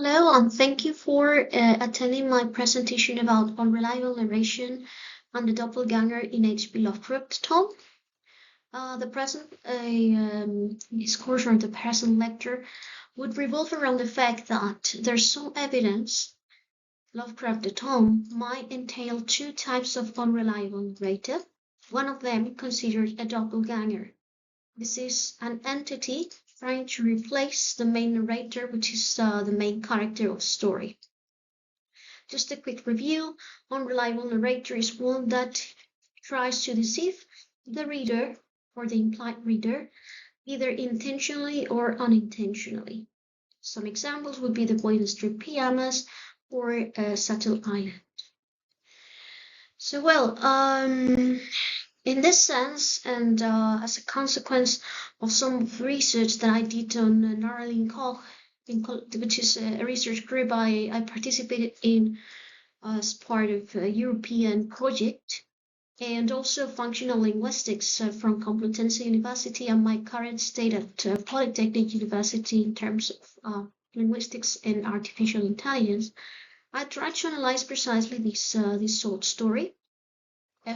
Hello, and thank you for attending my presentation about unreliable narration and the doppelganger in H.P. Lovecraft Tom. The present discourse or the present lecture would revolve around the fact that there's some evidence Lovecraft the Tom might entail two types of unreliable narrative. One of them considered a doppelganger. This is an entity trying to replace the main narrator, which is the main character of the story. Just a quick review, unreliable narrator is one that tries to deceive the reader or the implied reader, either intentionally or unintentionally. Some examples would be the boy in the street pyjamas or Subtle Island. So, in this sense, and as a consequence of some research that I did on narrators, which is a research group I participated in as part of a European project, and also functional linguistics from Complutense University and my current state at Polytechnic University in terms of linguistics and artificial intelligence. I tried to analyze precisely this short story,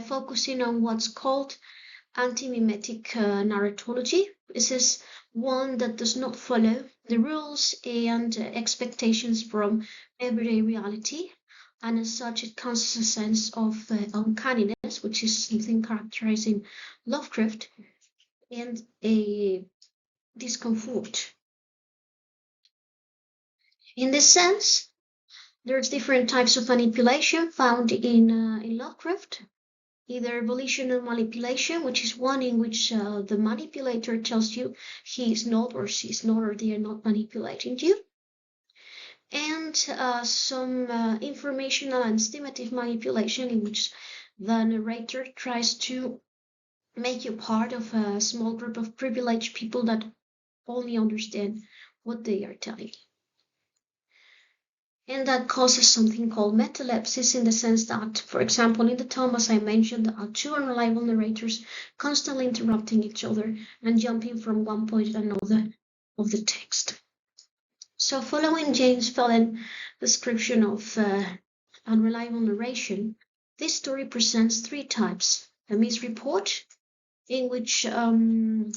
focusing on what's called anti-mimetic narratology. This is one that does not follow the rules and expectations from everyday reality, and as such it causes a sense of uncanniness, which is something characterizing Lovecraft, and a discomfort. In this sense, there's different types of manipulation found in Lovecraft. Either volitional manipulation, which is one in which the manipulator tells you he is not or she is not or they are not manipulating you. And some informational and stimulative manipulation in which the narrator tries to make you part of a small group of privileged people that only understand what they are telling you. And that causes something called metalepsis in the sense that, for example, in the tome, as I mentioned, there are two unreliable narrators constantly interrupting each other and jumping from one point to another of the text. So following James Phelan's description of unreliable narration, this story presents three types. A misreport, in which the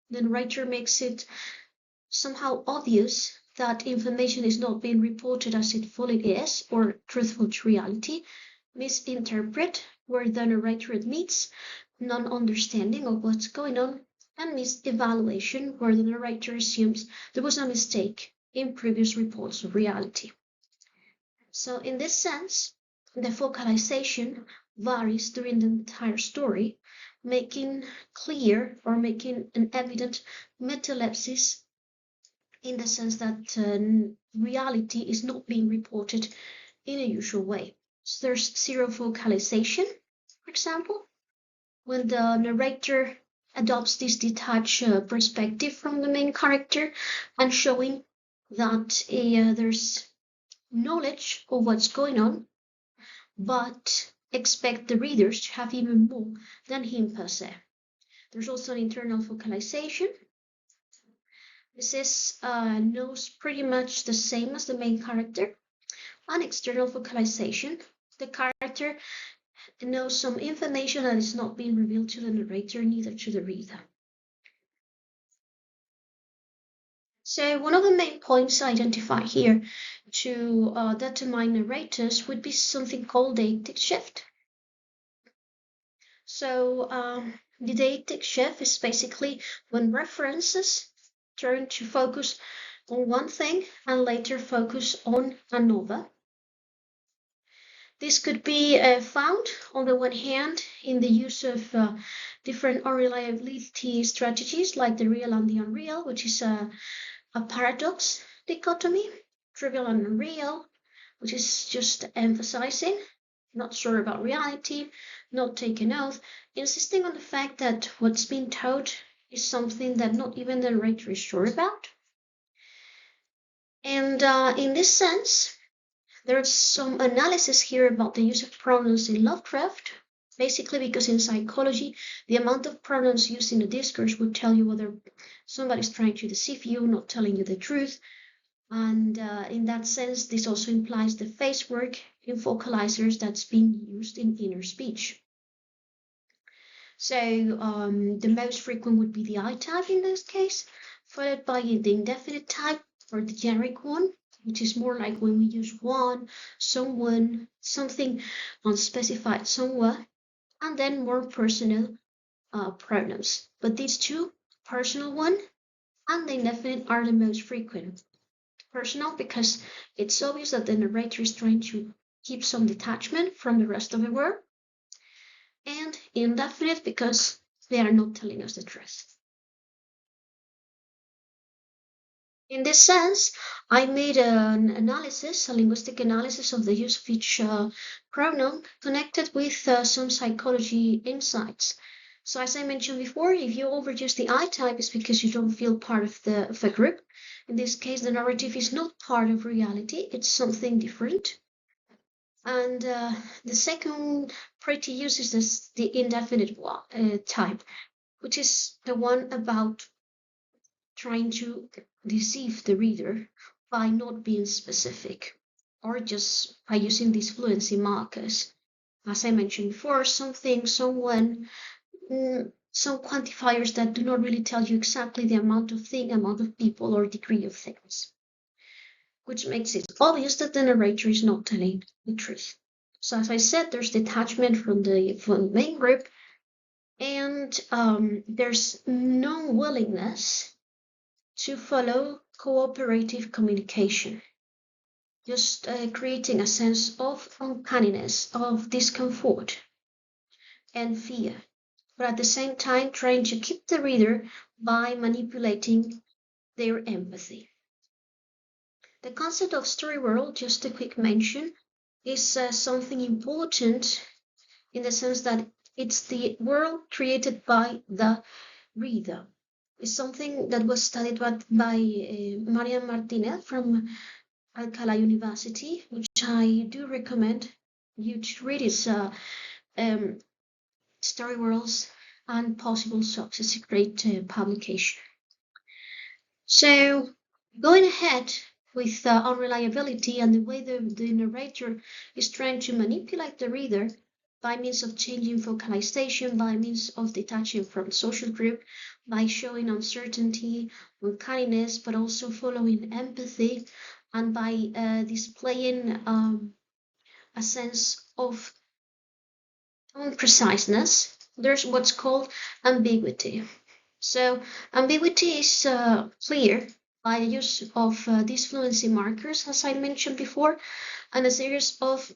narrator makes it somehow obvious that information is not being reported as it fully is or truthful to reality. Misinterpret, where the narrator admits non-understanding of what's going on, and misevaluation, where the narrator assumes there was a mistake in previous reports of reality. So in this sense, the focalization varies during the entire story, making clear or making an evident metalepsis in the sense that reality is not being reported in a usual way. So there's zero focalization, for example, when the narrator adopts this detached perspective from the main character and showing that there's knowledge of what's going on, but expect the readers to have even more than him per se. There's also an internal focalization. This is knows pretty much the same as the main character. An external focalization. The character knows some information that is not being revealed to the narrator, neither to the reader. So one of the main points identified here to determine narrators would be something called deictic shift. So the deictic shift is basically when references turn to focus on one thing and later focus on another. This could be found, on the one hand, in the use of different unreliability strategies like the real and the unreal, which is a paradox dichotomy, trivial and unreal, which is just emphasizing, not sure about reality, not taking oath, insisting on the fact that what's being told is something that not even the narrator is sure about. And in this sense, there's some analysis here about the use of pronouns in Lovecraft, basically because in psychology, the amount of pronouns used in a discourse would tell you whether somebody's trying to deceive you, not telling you the truth, And in that sense, this also implies the face work in focalizers that's being used in inner speech. So the most frequent would be the I type in this case, followed by the indefinite type or the generic one, which is more like when we use one, someone, something unspecified somewhere, and then more personal pronouns. But these two, personal one and the indefinite, are the most frequent. Personal because it's obvious that the narrator is trying to keep some detachment from the rest of the world, and indefinite because they are not telling us the truth. In this sense, I made an analysis, a linguistic analysis of the use of each pronoun connected with some psychology insights. So as I mentioned before, if you overuse the I type, it's because you don't feel part of the group. In this case, the narrative is not part of reality, it's something different. And the second pretty use is the indefinite type, which is the one about trying to deceive the reader by not being specific or just by using these fluency markers. As I mentioned before, something, someone, some quantifiers that do not really tell you exactly the amount of thing, amount of people, or degree of things, which makes it obvious that the narrator is not telling the truth. So as I said, there's detachment from the main group, and there's no willingness to follow cooperative communication, just creating a sense of uncanniness, of discomfort and fear, but at the same time trying to keep the reader by manipulating their empathy. The concept of storyworld, just a quick mention, is something important in the sense that it's the world created by the reader. It's something that was studied by Marian Martinez from Alcala University, which I do recommend you to read. It's Story Worlds and Possible Subs. It's a great publication. So going ahead with unreliability and the way the narrator is trying to manipulate the reader by means of changing focalization, by means of detaching from social group, by showing uncertainty, uncanniness, but also following empathy, and by displaying a sense of unpreciseness. There's what's called ambiguity. So ambiguity is clear by the use of these fluency markers, as I mentioned before, and a series of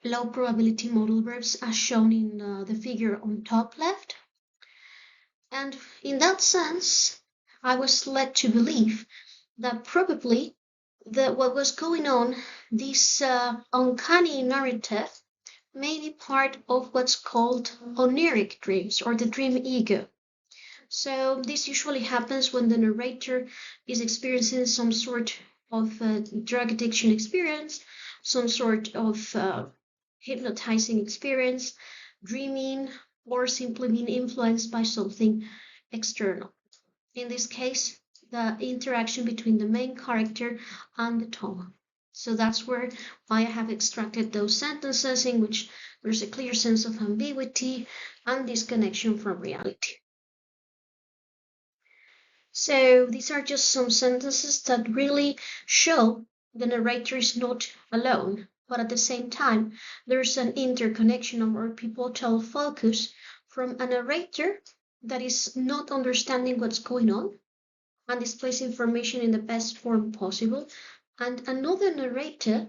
low probability modal verbs as shown in the figure on top left. And in that sense, I was led to believe that probably what was going on, this uncanny narrative, may be part of what's called oniric dreams or the dream ego. So this usually happens when the narrator is experiencing some sort of drug addiction experience, some sort of hypnotizing experience, dreaming, or simply being influenced by something external. In this case, the interaction between the main character and the tongue. So that's why I have extracted those sentences in which there's a clear sense of ambiguity and disconnection from reality. So these are just some sentences that really show the narrator is not alone, but at the same time, there's an interconnection or pivotal focus from a narrator that is not understanding what's going on and displays information in the best form possible, and another narrator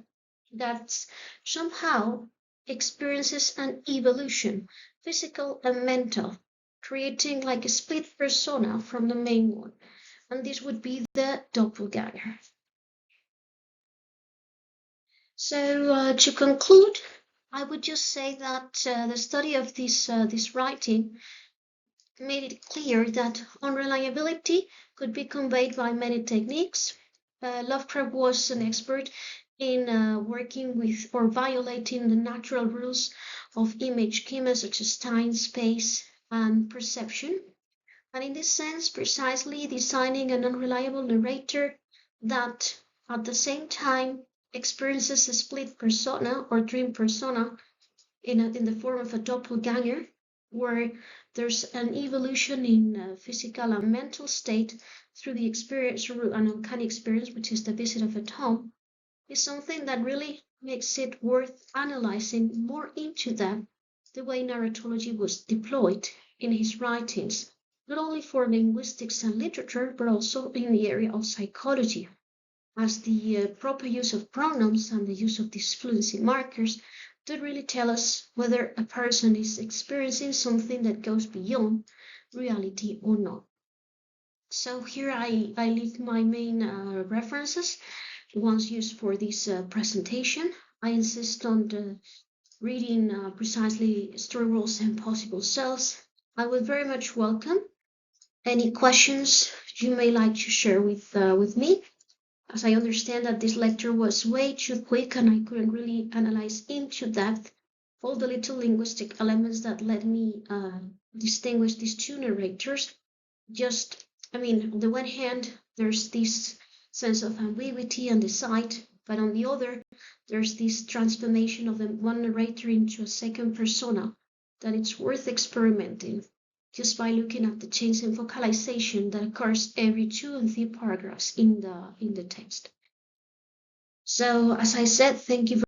that somehow experiences an evolution, physical and mental, creating like a split persona from the main one, and this would be the doppelgänger. So to conclude, I would just say that the study of this writing made it clear that unreliability could be conveyed by many techniques. Lovecraft was an expert in working with or violating the natural rules of image schema such as time, space, and perception. And in this sense, precisely designing an unreliable narrator that at the same time experiences a split persona or dream persona in the form of a doppelgänger, where there's an evolution in physical and mental state through the experience, through an uncanny experience, which is the visit of a Tom, is something that really makes it worth analyzing more into depth the way narratology was deployed in his writings, not only for linguistics and literature, but also in the area of psychology, as the proper use of pronouns and the use of these fluency markers do really tell us whether a person is experiencing something that goes beyond reality or not. So here I leave my main references, the ones used for this presentation. I insist on reading precisely storyworlds and possible selves. I would very much welcome any questions you may like to share with me, as I understand that this lecture was way too quick and I couldn't really analyze into depth all the little linguistic elements that let me distinguish these two narrators. On the one hand, there's this sense of ambiguity and decide, but on the other, there's this transformation of the one narrator into a second persona that it's worth experimenting just by looking at the change in focalization that occurs every 2 and 3 paragraphs in the text. So, as I said, thank you